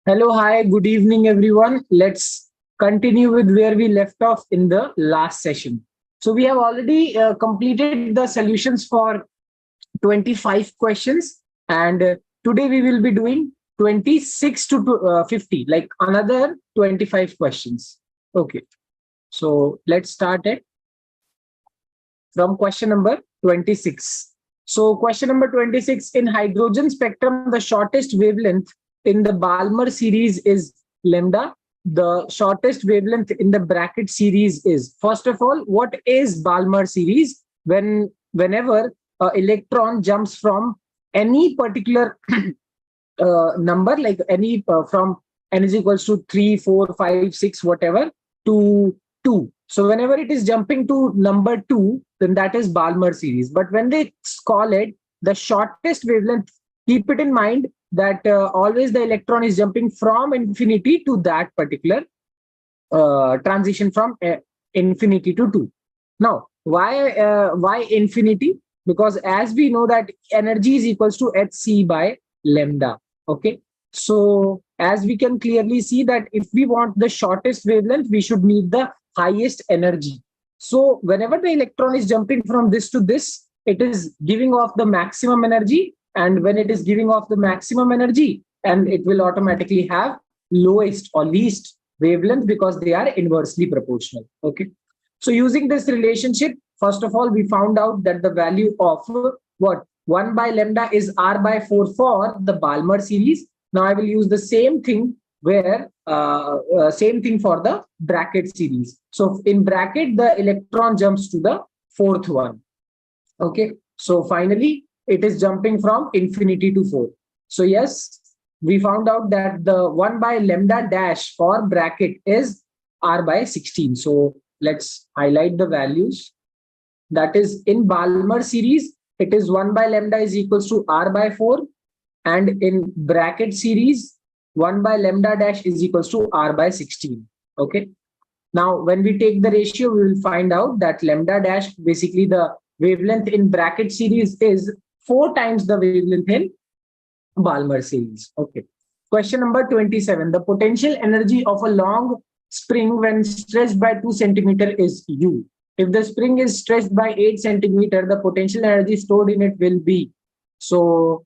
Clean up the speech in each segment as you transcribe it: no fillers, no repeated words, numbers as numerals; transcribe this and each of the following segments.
Hello, hi, good evening, everyone. Let's continue with where we left off in the last session. So, we have already completed the solutions for 25 questions, and today we will be doing 26 to 50, like another 25 questions. Okay, so let's start it from question number 26. So, question number 26, in hydrogen spectrum, the shortest wavelength in the Balmer series is lambda. The shortest wavelength in the bracket series is, first of all, what is Balmer series? Whenever electron jumps from any particular number, like any from n is equals to 3, 4, 5, 6, whatever, to 2. So whenever it is jumping to number 2, then that is Balmer series. But when they call it the shortest wavelength, keep it in mind that always the electron is jumping from infinity to that particular transition from infinity to 2. Now, why infinity? Because as we know that energy is equals to hc by lambda. Okay, so as we can clearly see that if we want the shortest wavelength, we should need the highest energy. So whenever the electron is jumping from this to this, it is giving off the maximum energy, and when it is giving off the maximum energy, and it will automatically have lowest or least wavelength because they are inversely proportional. Okay, so using this relationship, first of all, we found out that the value of what 1 by lambda is r by 4 for the Balmer series. Now I will use the same thing where same thing for the bracket series. So in bracket, the electron jumps to the fourth one. Okay, so finally it is jumping from infinity to 4. So yes, we found out that the 1 by lambda dash for bracket is r by 16. So let's highlight the values. That is, in Balmer series, it is 1 by lambda is equals to r by 4, and in bracket series, 1 by lambda dash is equals to r by 16. Okay, now when we take the ratio, we will find out that lambda dash, basically the wavelength in bracket series, is 4 times the wavelength in Balmer series. Okay, question number 27, the potential energy of a long spring when stretched by 2 centimeter is u. If the spring is stretched by 8 centimeter, the potential energy stored in it will be. So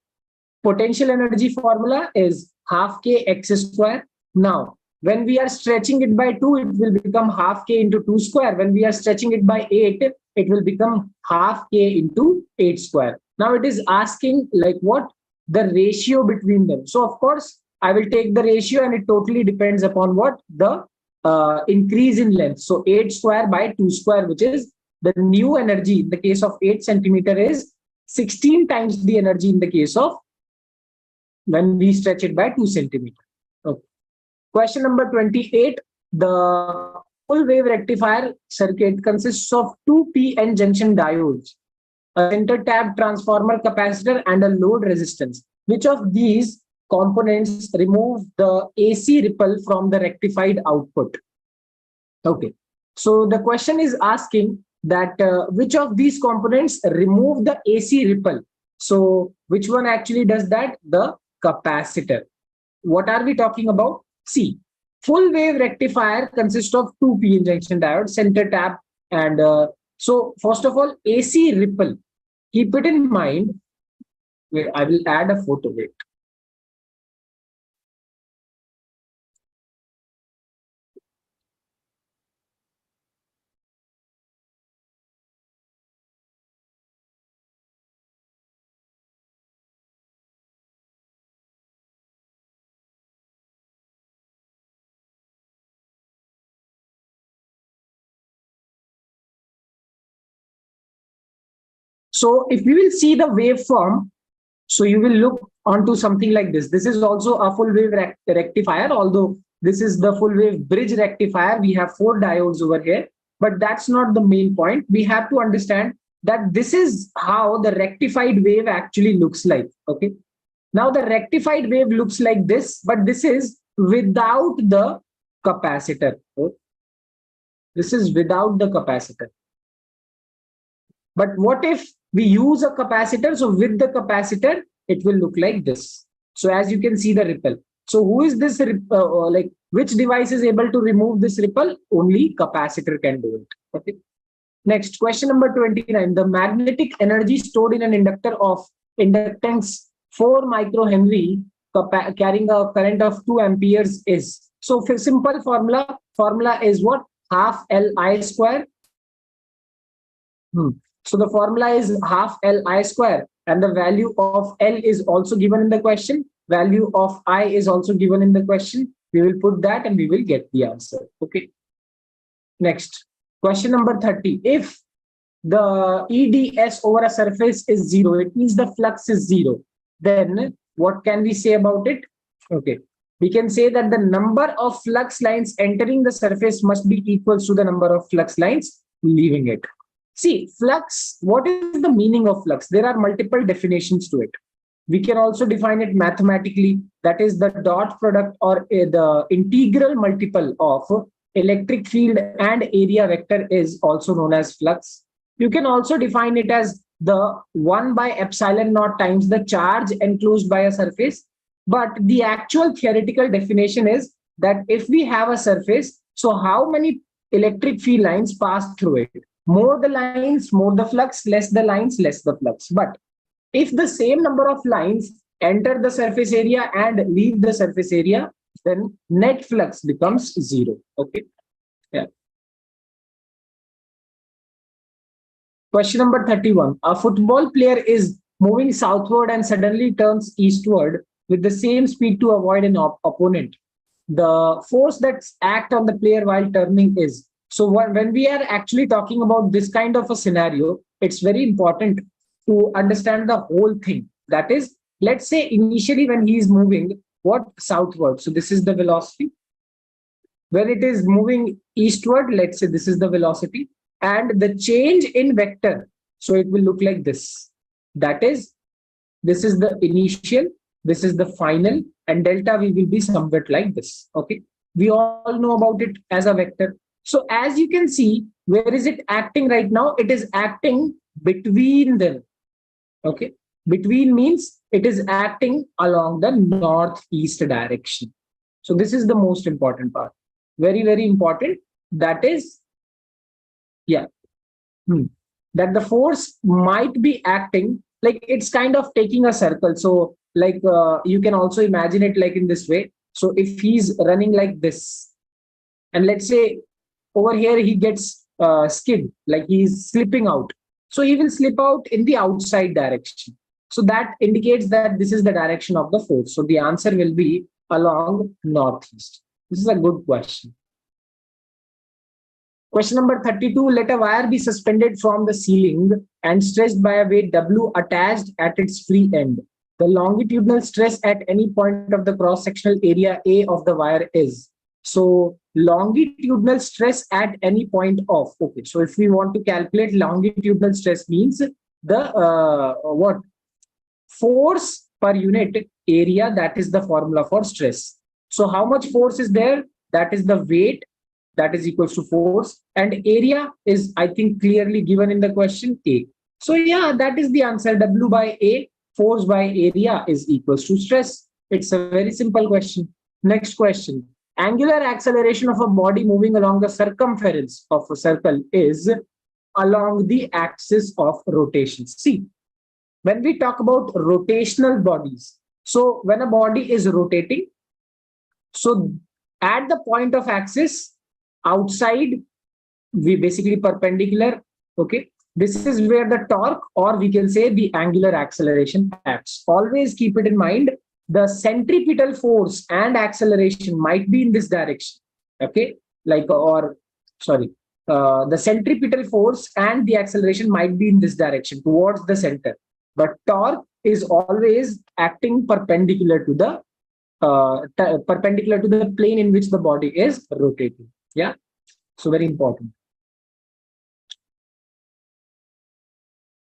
potential energy formula is half k x square. Now, when we are stretching it by 2, it will become half k into 2 square. When we are stretching it by 8, it will become half k into 8 square. Now it is asking like what the ratio between them. So of course, I will take the ratio, and it totally depends upon what the increase in length. So 8 square by 2 square, which is the new energy in the case of 8 centimeter, is 16 times the energy in the case of when we stretch it by 2 centimeter. Okay. Question number 28. The full wave rectifier circuit consists of 2 p-n junction diodes, a center tap transformer capacitor, and a load resistance. Which of these components remove the AC ripple from the rectified output? Okay, so the question is asking that which of these components remove the AC ripple. So which one actually does that? The capacitor. What are we talking about? See, full wave rectifier consists of 2 p-n junction diodes, center tap, and so first of all, AC ripple. Keep it in mind. Wait, I will add a photo. Wait. So if we will see the waveform, so you will look onto something like this. This is also a full wave rectifier, although this is the full wave bridge rectifier. We have 4 diodes over here, but that's not the main point. We have to understand that this is how the rectified wave actually looks like. Okay. Now the rectified wave looks like this, but this is without the capacitor. Okay? This is without the capacitor. But what if we use a capacitor? So with the capacitor, it will look like this. So as you can see the ripple. So who is this, like which device is able to remove this ripple? Only capacitor can do it. Okay. Next, question number 29. The magnetic energy stored in an inductor of inductance 4 microhenry carrying a current of 2 amperes is. So for simple formula is what? Half Li square. So the formula is half Li square, and the value of L is also given in the question. Value of I is also given in the question. We will put that and we will get the answer. Okay. Next, question number 30. If the EDS over a surface is 0, it means the flux is 0. Then what can we say about it? Okay. We can say that the number of flux lines entering the surface must be equal to the number of flux lines leaving it. See, flux, what is the meaning of flux? There are multiple definitions to it. We can also define it mathematically. That is the dot product or the integral multiple of electric field and area vector is also known as flux. You can also define it as the 1 by epsilon naught times the charge enclosed by a surface. But the actual theoretical definition is that if we have a surface, so how many electric field lines pass through it? More the lines, more the flux, less the lines, less the flux. But if the same number of lines enter the surface area and leave the surface area, then net flux becomes 0. Okay. Yeah. Question number 31. A football player is moving southward and suddenly turns eastward with the same speed to avoid an opponent. The force that acts on the player while turning is. So when we are actually talking about this kind of a scenario, it's very important to understand the whole thing. That is, let's say initially when he is moving, what? Southward. So this is the velocity. When it is moving eastward, let's say this is the velocity. And the change in vector, so it will look like this. That is, this is the initial, this is the final, and delta V will be somewhat like this. Okay. We all know about it as a vector. So as you can see, where is it acting right now? It is acting between them. Okay. Between means it is acting along the northeast direction. So this is the most important part. Very, very important. That is, yeah, that the force might be acting like it's kind of taking a circle. So like you can also imagine it like in this way. So if he's running like this, and let's say over here he gets skid, like he's slipping out. So he will slip out in the outside direction. So that indicates that this is the direction of the force. So the answer will be along northeast. This is a good question. Question number 32. Let a wire be suspended from the ceiling and stretched by a weight W attached at its free end. The longitudinal stress at any point of the cross-sectional area A of the wire is. So longitudinal stress at any point of. Okay. So if we want to calculate longitudinal stress means the what? Force per unit area. That is the formula for stress. So how much force is there? That is the weight. That is equals to force, and area is, I think, clearly given in the question, A. So yeah, that is the answer. W by A, force by area is equals to stress. It's a very simple question. Next question. Angular acceleration of a body moving along the circumference of a circle is along the axis of rotation. See, when we talk about rotational bodies, so when a body is rotating, so at the point of axis, outside, we basically perpendicular. Okay, this is where the torque, or we can say the angular acceleration, acts. Always keep it in mind, the centripetal force and acceleration might be in this direction. Okay, like, or sorry, the centripetal force and the acceleration might be in this direction towards the center, but torque is always acting perpendicular to the plane in which the body is rotating. Yeah, so very important.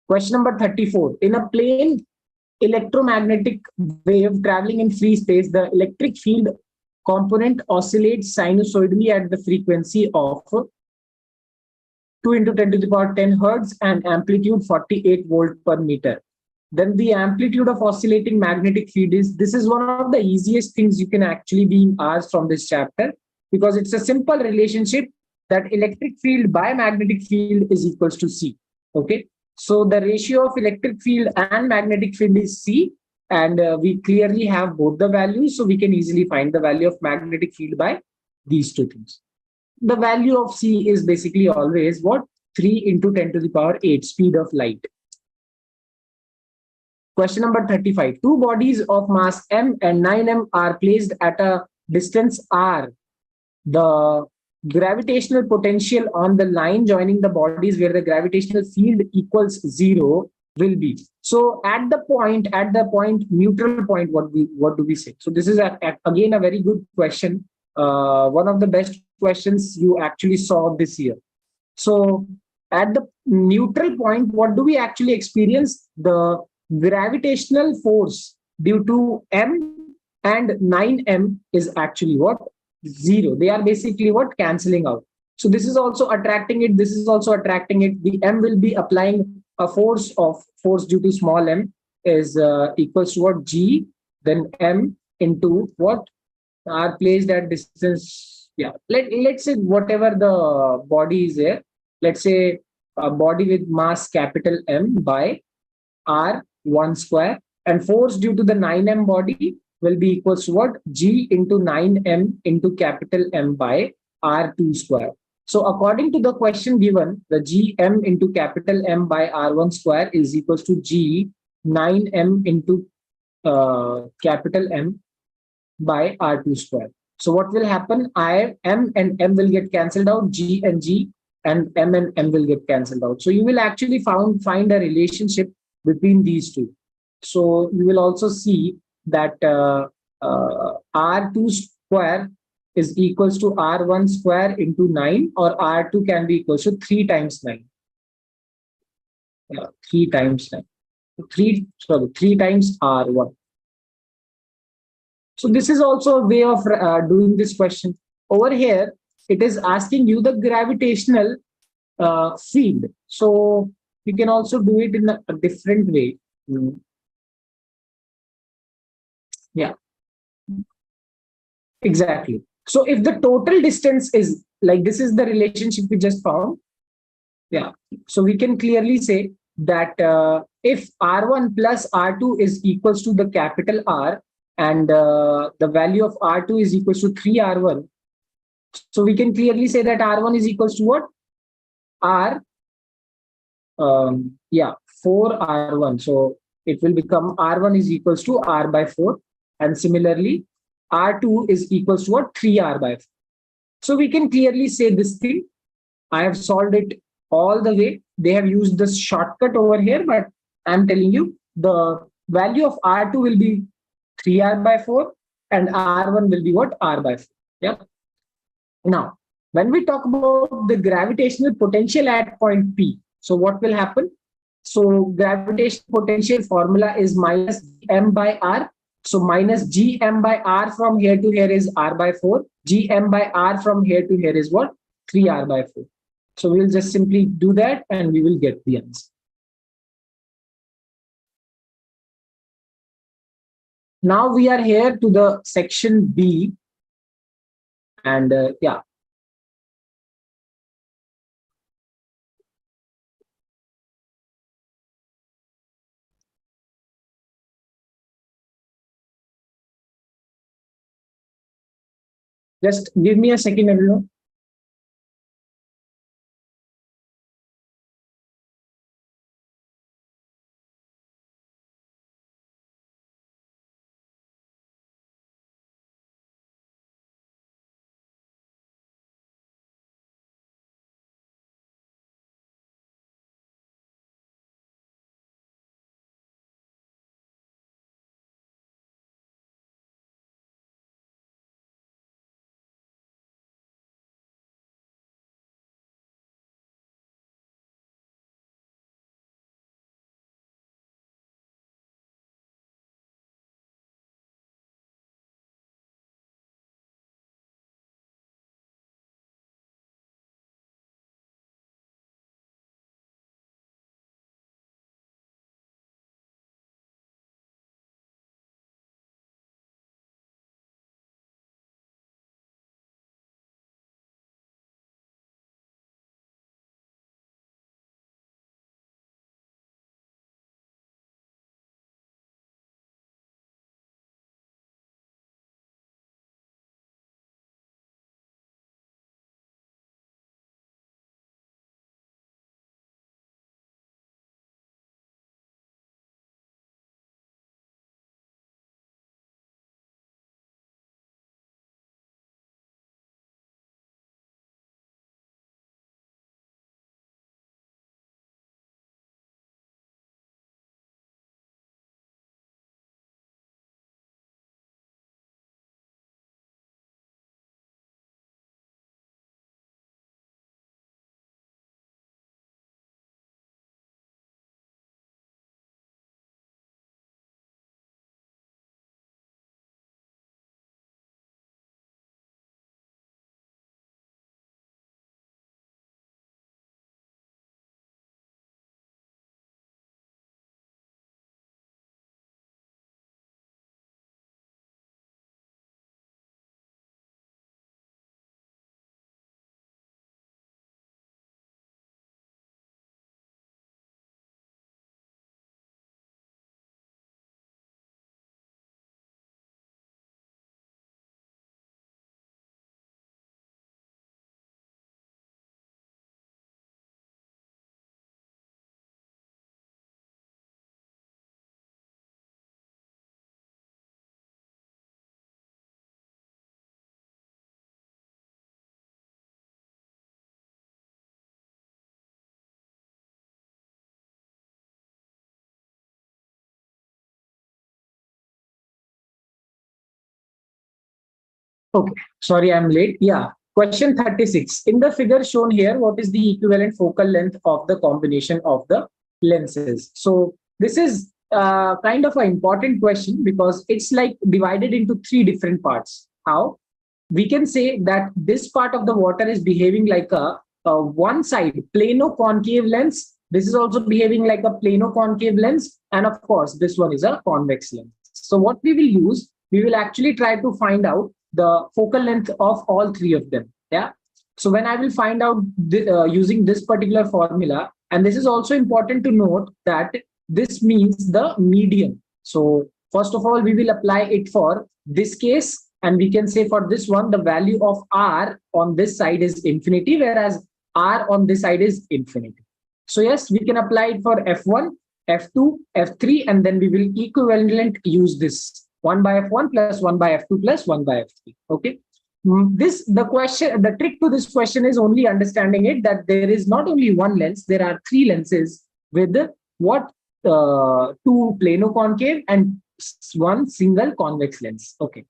Question number 34. In a plane electromagnetic wave traveling in free space, the electric field component oscillates sinusoidally at the frequency of 2 × 10⁻⁻⁰ hertz and amplitude 48 volt per meter. Then the amplitude of oscillating magnetic field is, this is one of the easiest things you can actually be asked from this chapter, because it's a simple relationship that electric field by magnetic field is equals to C. Okay. So the ratio of electric field and magnetic field is C, and we clearly have both the values, so we can easily find the value of magnetic field by these two things. The value of C is basically always what? 3 into 10 to the power 8 speed of light. Question number 35. Two bodies of mass m and 9m are placed at a distance r. The gravitational potential on the line joining the bodies where the gravitational field equals 0 will be. So at the point neutral point, what do we say? So this is again a very good question. One of the best questions you actually saw this year. So at the neutral point, what do we actually experience? The gravitational force due to m and 9m is actually what? 0. They are basically what? Cancelling out. So this is also attracting it. This is also attracting it. The m will be applying a force due to small m is equals to what? G, then m into what? Are placed at distance. Yeah. Let's say whatever the body is there. Let's say a body with mass capital M by R1 square, and force due to the 9m body will be equals to what? G into 9m into capital M by R2 square. So according to the question given, the Gm into capital M by R1 square is equals to G 9m into capital M by R2 square. So what will happen? M and M will get cancelled out, G and G, and M will get cancelled out. So you will actually find a relationship between these two. So you will also see that R2 square is equals to R1 square into 9, or R2 can be equals to 3 times 9. Yeah, 3 times 9. 3 times R1. So this is also a way of doing this question. Over here, it is asking you the gravitational field. So you can also do it in a different way. Yeah, exactly. So if the total distance is like, this is the relationship we just found. Yeah. So we can clearly say that if R1 plus R2 is equals to the capital R, and the value of R2 is equals to 3R1, so we can clearly say that R1 is equals to what? R, 4R1. So it will become R1 is equals to R by 4. And similarly, R2 is equals to what? 3R by 4. So we can clearly say this thing. I have solved it all the way. They have used this shortcut over here, but I'm telling you the value of R2 will be 3R by 4, and R1 will be what? R by 4. Yeah. Now, when we talk about the gravitational potential at point P, so what will happen? So gravitational potential formula is minus m by r. So minus gm by r from here to here is r by 4. Gm by r from here to here is what? 3r by 4. So we'll just simply do that and we will get the answer. Now we are here to the section B. And yeah. Just give me a second, everyone. Okay, sorry, I'm late. Yeah, question 36. In the figure shown here, what is the equivalent focal length of the combination of the lenses? So this is kind of an important question because it's like divided into three different parts. How? We can say that this part of the water is behaving like a one side plano-concave lens. This is also behaving like a plano-concave lens. And of course, this one is a convex lens. So what we will use, we will actually try to find out the focal length of all three of them. Yeah. So when I will find out using this particular formula, and this is also important to note that this means the median. So first of all, we will apply it for this case. And we can say for this one, the value of R on this side is infinity, whereas R on this side is infinity. So yes, we can apply it for F1, F2, F3, and then we will equivalent use this 1 by F1 plus 1 by F2 plus 1 by F3. Okay. The trick to this question is only understanding it that there is not only one lens, there are three lenses with what two plano-concave and one single convex lens. Okay.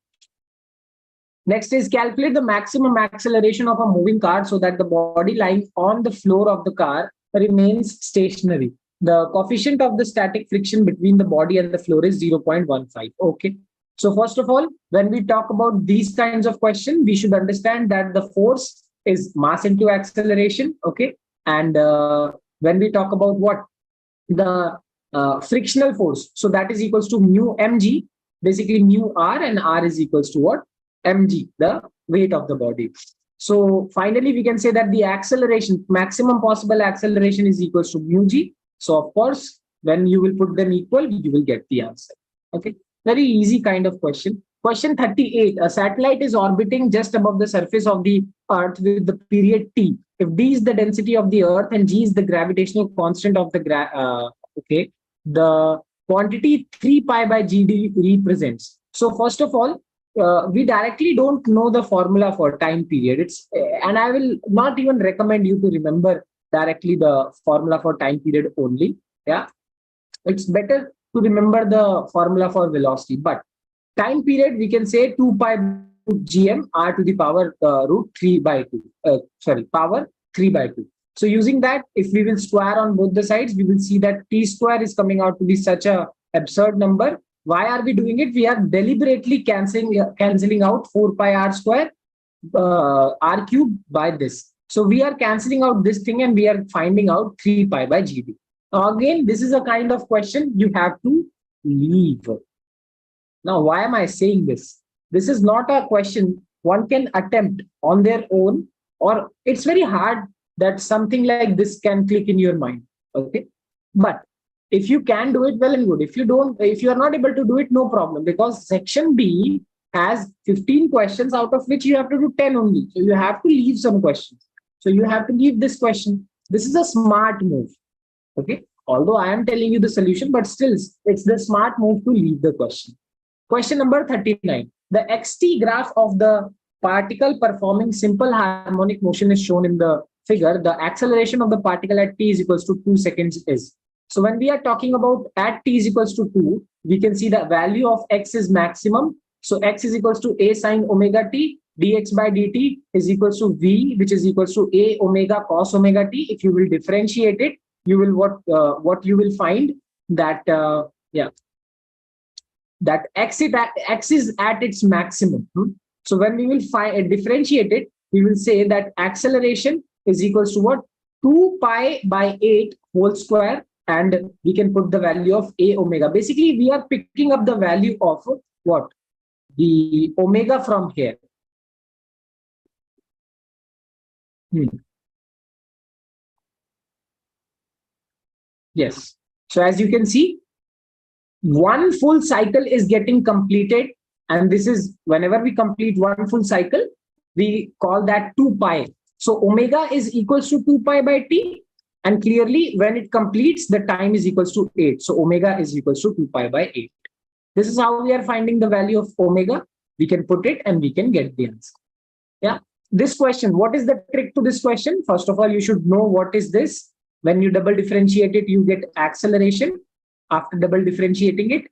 Next is calculate the maximum acceleration of a moving car so that the body lying on the floor of the car remains stationary. The coefficient of the static friction between the body and the floor is 0.15. Okay. So first of all, when we talk about these kinds of questions, we should understand that the force is mass into acceleration. Okay. And when we talk about what the frictional force, so that is equals to mu mg, basically mu r, and r is equals to what? Mg, the weight of the body. So finally, we can say that the acceleration, maximum possible acceleration is equals to mu g. So of course, when you will put them equal, you will get the answer. Okay, very easy kind of question. Question 38, a satellite is orbiting just above the surface of the Earth with the period t. If d is the density of the Earth and g is the gravitational constant of the the quantity 3 pi by gd represents. So first of all, we directly don't know the formula for time period. And I will not even recommend you to remember directly the formula for time period only. Yeah, it's better to remember the formula for velocity. But time period, we can say 2 pi gm r to the power root 3 by 2. Power 3 by 2. So using that, if we will square on both the sides, we will see that t square is coming out to be such a absurd number. Why are we doing it? We are deliberately cancelling out 4 pi r square r cube by this. So we are cancelling out this thing and we are finding out 3 pi by gd. Now again, this is a kind of question you have to leave. Now, why am I saying this? This is not a question one can attempt on their own, or it's very hard that something like this can click in your mind. Okay, but if you can do it, well and good. If you are not able to do it, no problem, because section B has 15 questions, out of which you have to do 10 only. So you have to leave some questions. So you have to leave this question. This is a smart move. Okay. Although I am telling you the solution, but still it's the smart move to leave the question. Question number 39. The xt graph of the particle performing simple harmonic motion is shown in the figure. The acceleration of the particle at t is equals to 2 seconds is. So when we are talking about at t is equals to 2, we can see the value of x is maximum. So x is equals to a sine omega t, dx by dt is equals to v, which is equals to a omega cos omega t. If you will differentiate it, you will what you will find that that x is at its maximum. So when we will differentiate it, we will say that acceleration is equals to what? 2 pi by 8 whole square, and we can put the value of a omega. Basically, we are picking up the value of what? The omega from here. Yes. So as you can see, one full cycle is getting completed, and this is whenever we complete one full cycle, we call that 2 pi. So omega is equals to 2 pi by t, and clearly when it completes, the time is equals to 8. So omega is equals to 2 pi by 8. This is how we are finding the value of omega. We can put it and we can get the answer. Yeah. This question, what is the trick to this question? First of all, you should know what is this. When you double differentiate it, you get acceleration. After double differentiating it,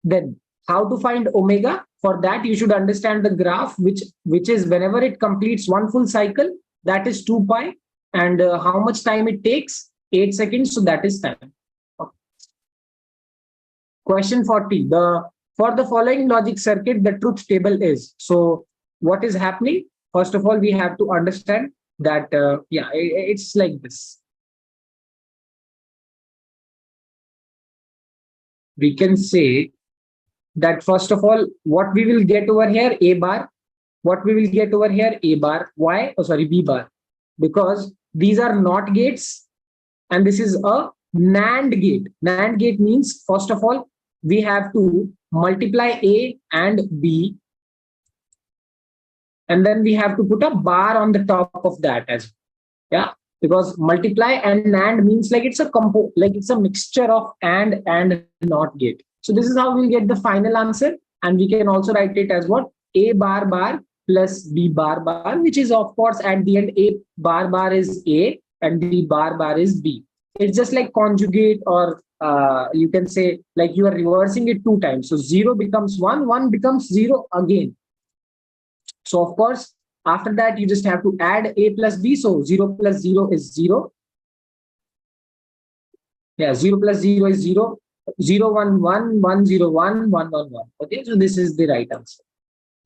then how to find omega? For that, you should understand the graph, which is whenever it completes one full cycle, that is 2 pi, and how much time it takes, 8 seconds, so that is time. Okay. Question 40, for the following logic circuit, the truth table is. So what is happening? First of all, we have to understand that, it's like this. We can say that first of all, what we will get over here, A bar, what we will get over here, A bar. Why? Oh, sorry, B bar. Because these are NOT gates, and this is a NAND gate. NAND gate means, first of all, we have to multiply A and B, and then we have to put a bar on the top of that as well. Yeah, because multiply and NAND means like it's a mixture of and NOT gate. So this is how we'll get the final answer, and we can also write it as what? A bar bar plus B bar bar, which is of course at the end A bar bar is A and B bar bar is B. It's just like conjugate, or you can say like you are reversing it 2 times. So 0 becomes 1, 1 becomes 0 again. So of course, after that, you just have to add A plus B. So 0 plus 0 is 0. Yeah, 0 plus 0 is 0. 0, 1, 1, 1, 0, 1, 1, 1, 1. Okay, so this is the right answer.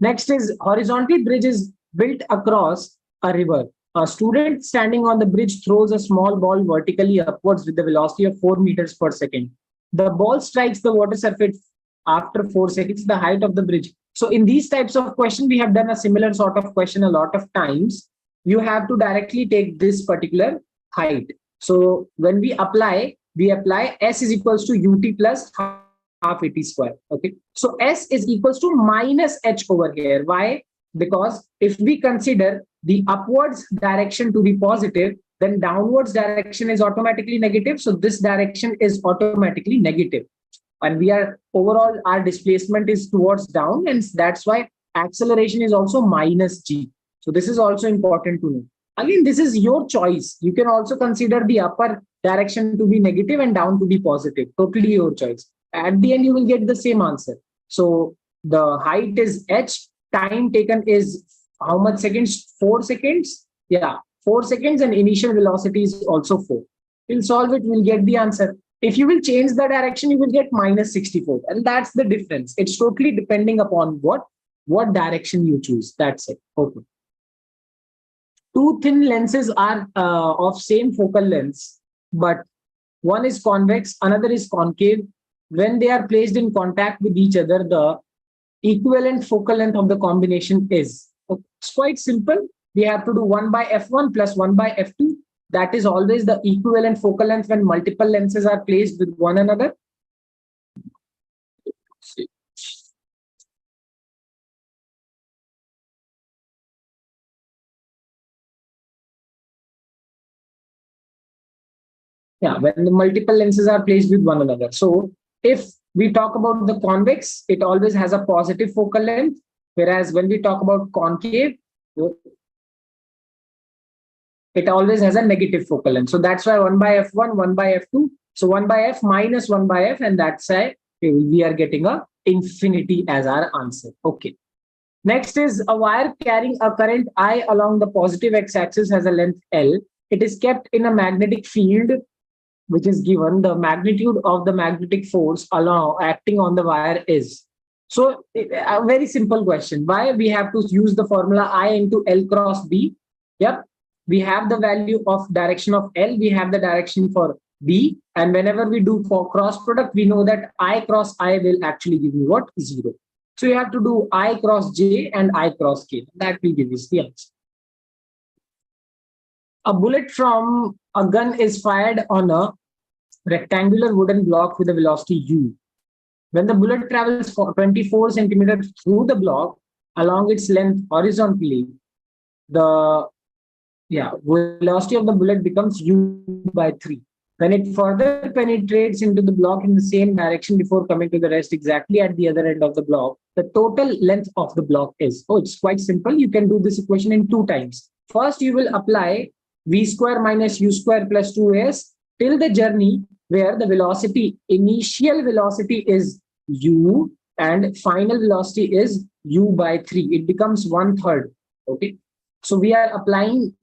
Next is horizontal bridge is built across a river. A student standing on the bridge throws a small ball vertically upwards with the velocity of 4 meters per second. The ball strikes the water surface after 4 seconds, the height of the bridge. So in these types of questions, we have done a similar sort of question a lot of times. You have to directly take this particular height. So when we apply S is equals to UT plus half AT square. Okay. So S is equals to minus H over here. Why? Because if we consider the upwards direction to be positive, then downwards direction is automatically negative. So this direction is automatically negative. And we are overall, our displacement is towards down, and that's why acceleration is also minus G. So this is also important to know. Again, this is your choice. You can also consider the upper direction to be negative and down to be positive. Totally your choice. At the end, you will get the same answer. So the height is H. Time taken is how much seconds? 4 seconds. Yeah, 4 seconds, and initial velocity is also 4. We'll solve it. We'll get the answer. If you will change the direction, you will get minus 64. And that's the difference. It's totally depending upon what direction you choose. That's it. Okay. Two thin lenses are of same focal length, but one is convex, another is concave. When they are placed in contact with each other, the equivalent focal length of the combination is. Okay. It's quite simple. We have to do 1 by f1 plus 1 by f2. That is always the equivalent focal length when multiple lenses are placed with one another. Yeah, when the multiple lenses are placed with one another. So if we talk about the convex, it always has a positive focal length, whereas when we talk about concave, it always has a negative focal length. So that's why 1 by f1, 1 by f2. So 1 by f minus 1 by f, and that's why we are getting a infinity as our answer. Okay. Next is a wire carrying a current I along the positive x-axis has a length L. It is kept in a magnetic field, which is given. The magnitude of the magnetic force acting on the wire is. So a very simple question. Why we have to use the formula I into L cross B? Yep. We have the value of direction of L. We have the direction for B. And whenever we do for cross product, we know that I cross I will actually give you what? 0. So you have to do I cross J and I cross K. That will give us the answer. A bullet from a gun is fired on a rectangular wooden block with a velocity U. When the bullet travels for 24 centimeters through the block along its length horizontally, the velocity of the bullet becomes U by 3. When it further penetrates into the block in the same direction before coming to the rest exactly at the other end of the block, the total length of the block is. Oh, it's quite simple. You can do this equation in 2 times. First, you will apply v square minus u square plus 2s till the journey where the velocity, initial velocity is u, and final velocity is u by 3. It becomes 1/3. Okay. So we are applying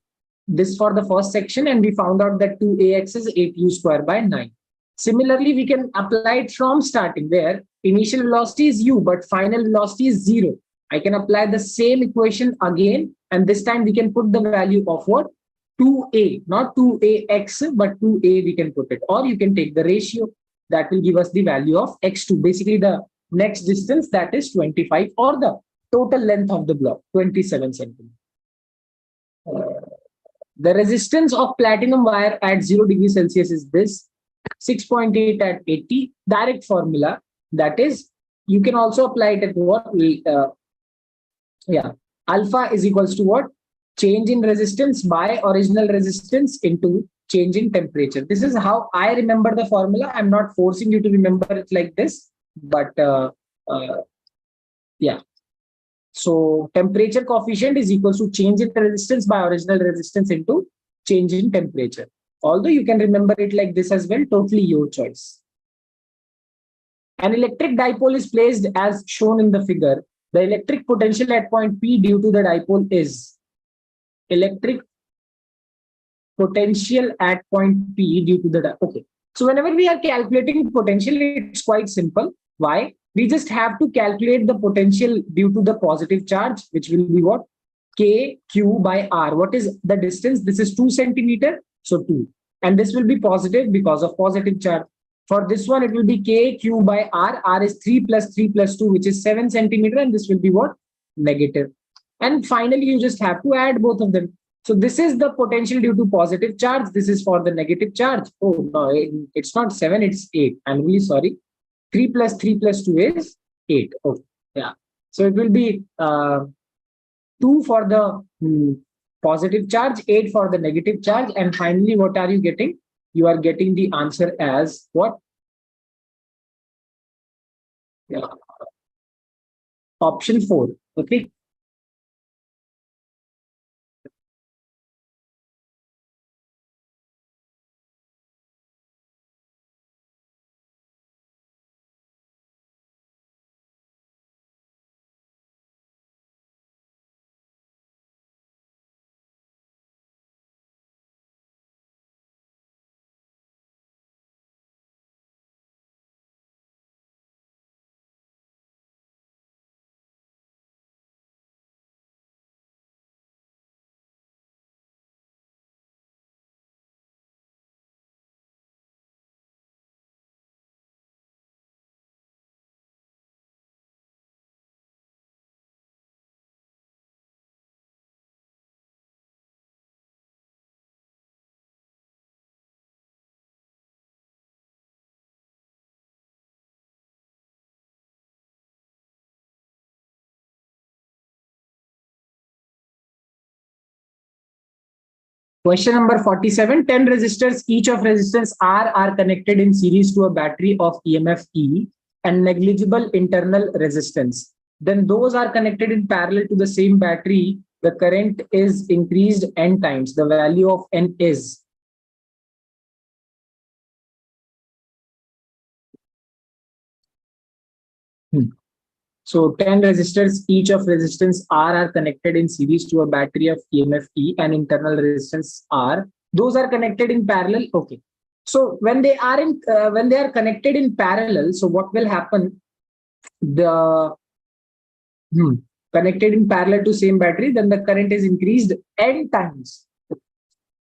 this for the first section, and we found out that 2ax is 8u square by 9. Similarly, we can apply it from starting, where initial velocity is u, but final velocity is 0. I can apply the same equation again, and this time we can put the value of what? 2a, not 2ax, but 2a we can put it. Or you can take the ratio that will give us the value of x2, basically the next distance, that is 25, or the total length of the block, 27 centimeters. The resistance of platinum wire at 0 degrees Celsius is this, 6.8 at 80. Direct formula, that is, you can also apply it at what? Alpha is equals to what? Change in resistance by original resistance into change in temperature. This is how I remember the formula. I'm not forcing you to remember it like this, but so temperature coefficient is equal to change in resistance by original resistance into change in temperature. Although you can remember it like this as well, totally your choice. An electric dipole is placed as shown in the figure. The electric potential at point P due to the dipole is electric potential at point P due to the okay. So whenever we are calculating potential, it's quite simple. Why? We just have to calculate the potential due to the positive charge, which will be what? K Q by R. What is the distance? This is 2 centimeters, so 2. And this will be positive because of positive charge. For this one, it will be K Q by R. R is 3 plus 3 plus 2, which is 7 centimeters, and this will be what? Negative. And finally, you just have to add both of them. So this is the potential due to positive charge. This is for the negative charge. Oh, no, it's not 7, it's 8. I'm really sorry. 3 plus 3 plus 2 is 8. Okay, yeah. So it will be 2 for the positive charge, 8 for the negative charge. And finally, what are you getting? You are getting the answer as what? Yeah. Option 4. Okay. Question number 47, 10 resistors, each of resistance R are connected in series to a battery of EMF E and negligible internal resistance. Then those are connected in parallel to the same battery. The current is increased n times. The value of n is. So 10 resistors, each of resistance R are connected in series to a battery of EMF E and internal resistance R. Those are connected in parallel. Okay. So when they are connected in parallel, so what will happen? The connected in parallel to same battery, then the current is increased n times.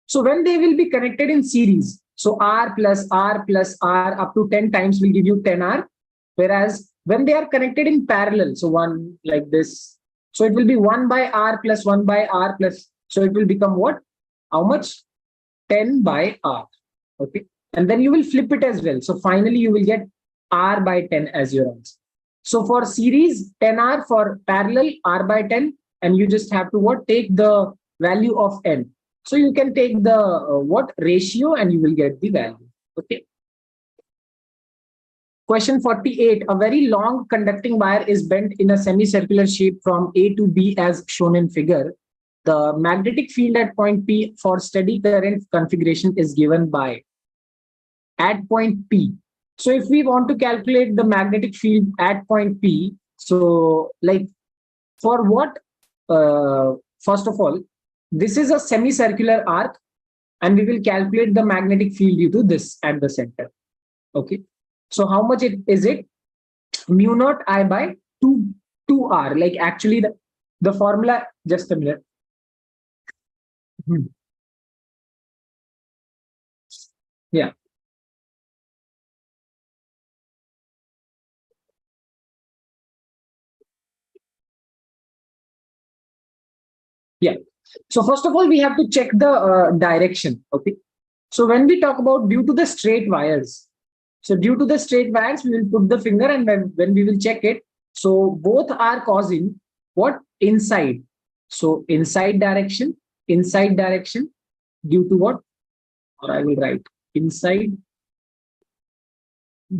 So when they will be connected in series, so R plus R plus R up to 10 times will give you 10R. Whereas when they are connected in parallel, so one like this, so it will be 1 by R plus 1 by R plus, so it will become what? How much? 10 by R. Okay. And then you will flip it as well. So finally you will get R by 10 as your answer. So for series, 10R, for parallel, R by 10, and you just have to what? Take the value of n. So you can take the ratio, and you will get the value. Okay. Question 48, a very long conducting wire is bent in a semicircular shape from A to B as shown in figure. The magnetic field at point P for steady current configuration is given by at point P. So if we want to calculate the magnetic field at point P, so like for what, first of all, this is a semicircular arc and we will calculate the magnetic field due to this at the center. Okay. So how much is it? Mu naught I by 2r. Like actually the formula, just a minute. Yeah. Yeah. So first of all, we have to check the direction. Okay. So when we talk about due to the straight wires, so due to the straight wires, we will put the finger and when we will check it, so both are causing what? Inside. So inside direction due to what? Or I will write inside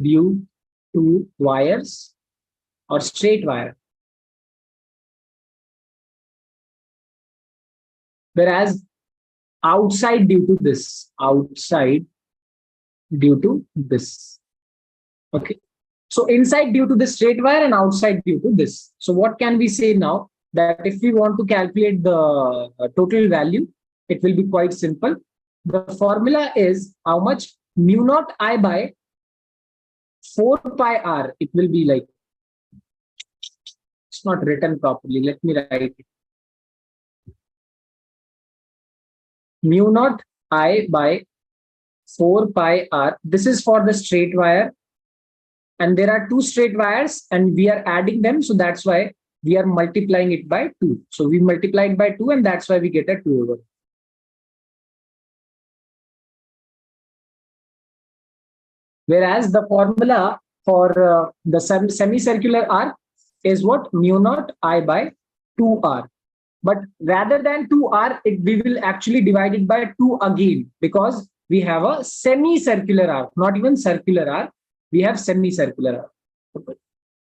due to wires or straight wire. Whereas outside due to this, outside due to this. Okay. So inside due to the straight wire and outside due to this. So what can we say now? That if we want to calculate the total value, it will be quite simple. The formula is how much? Mu naught I by 4 pi r. It will be like, it's not written properly. Let me write it. Mu naught I by 4 pi r. This is for the straight wire. And there are two straight wires and we are adding them. So that's why we are multiplying it by 2. So we multiply it by 2 and that's why we get a 2 over. Whereas the formula for the semicircular arc is what? Mu naught I by 2r. But rather than 2r, we will actually divide it by 2 again because we have a semicircular arc, not even circular arc. We have semicircular arc. Okay.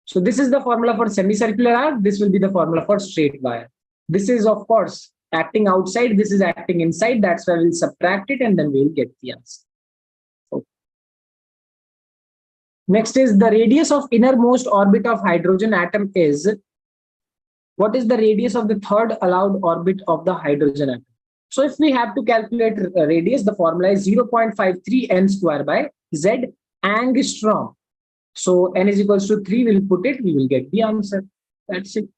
So this is the formula for semicircular arc. This will be the formula for straight wire. This is, of course, acting outside. This is acting inside. That's why we'll subtract it and then we'll get the answer. Okay. Next is the radius of innermost orbit of hydrogen atom is. What is the radius of the third allowed orbit of the hydrogen atom? So if we have to calculate radius, the formula is 0.53 n square by z angstrom. So n is equals to 3, we'll put it, we will get the answer. That's it.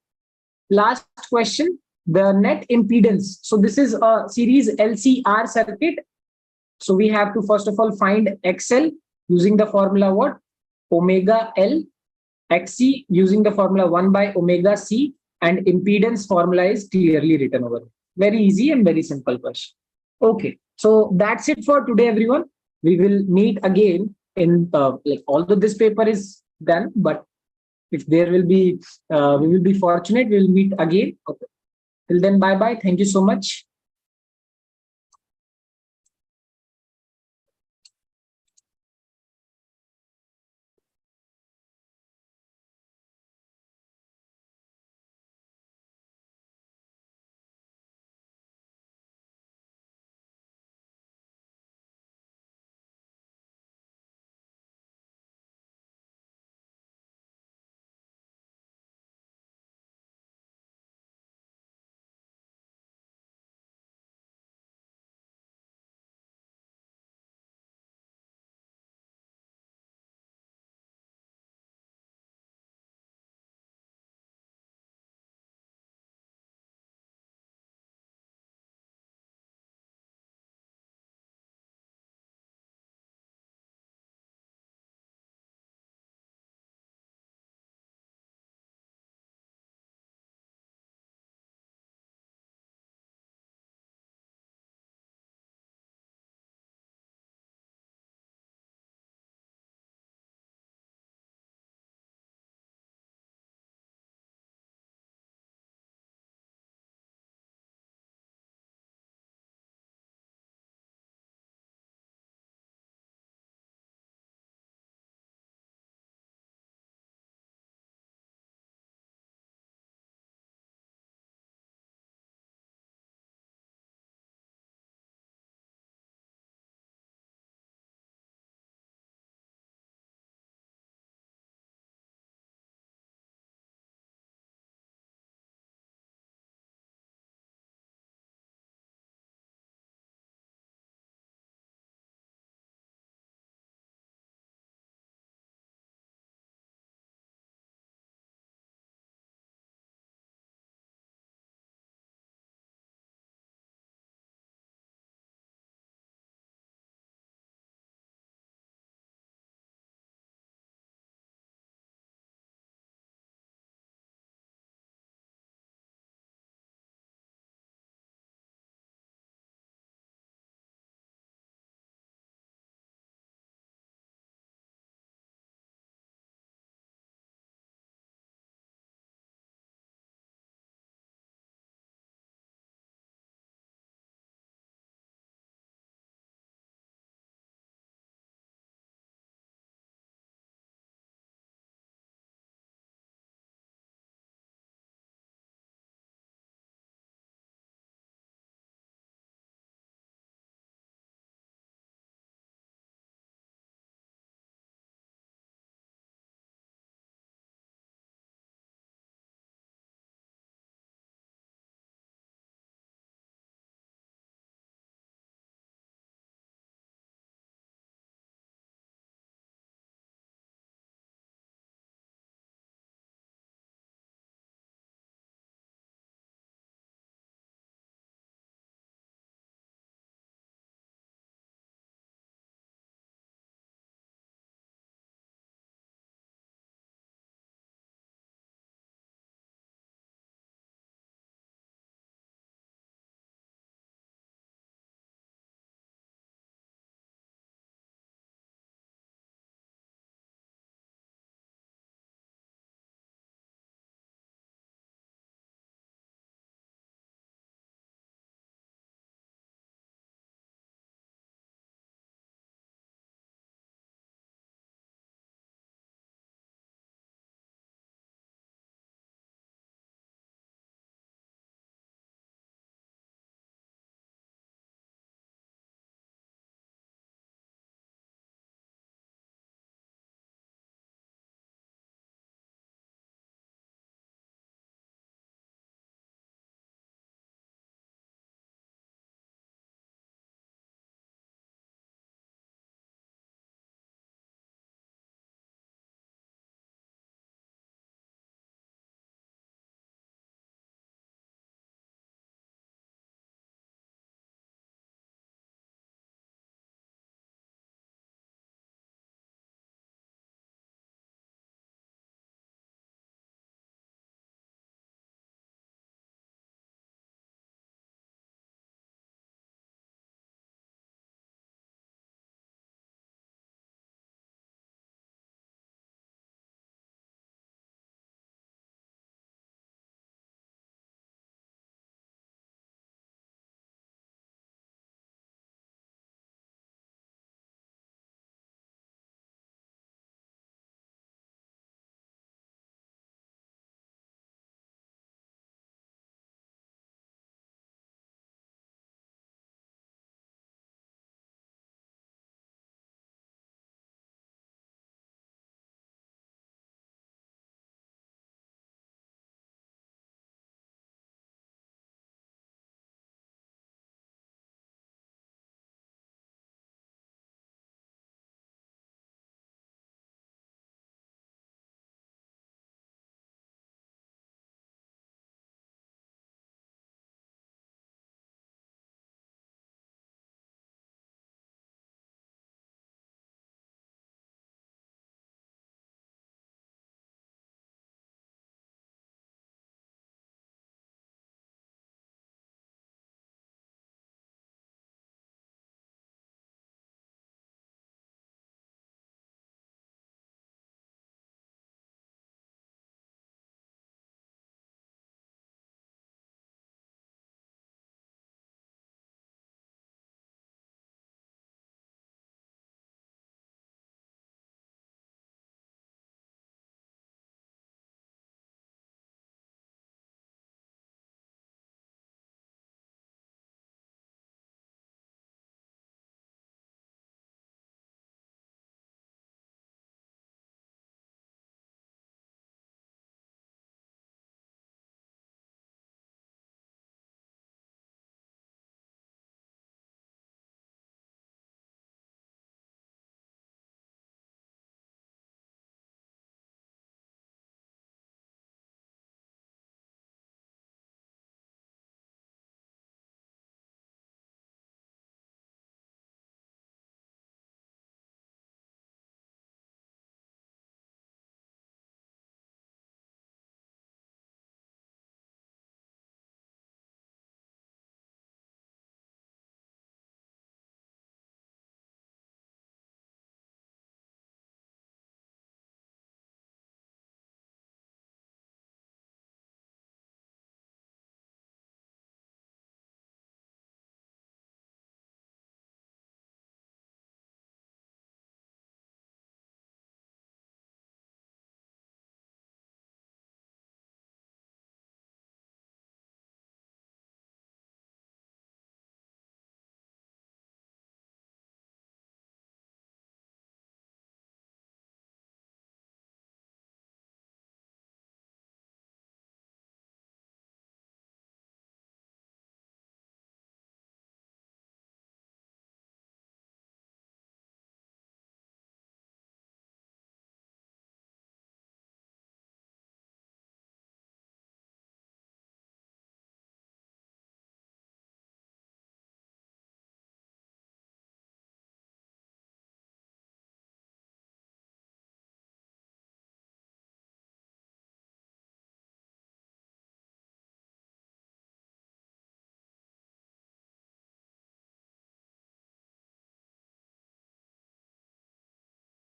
Last question, the net impedance. So this is a series LCR circuit. So we have to first of all find XL using the formula what? Omega L. XC using the formula 1 by omega C, and impedance formula is clearly written over. Very easy and very simple question. Okay, so that's it for today, everyone. We will meet again in like, although this paper is done, but if there will be, we will be fortunate, we will meet again. Okay. Till then, bye bye. Thank you so much.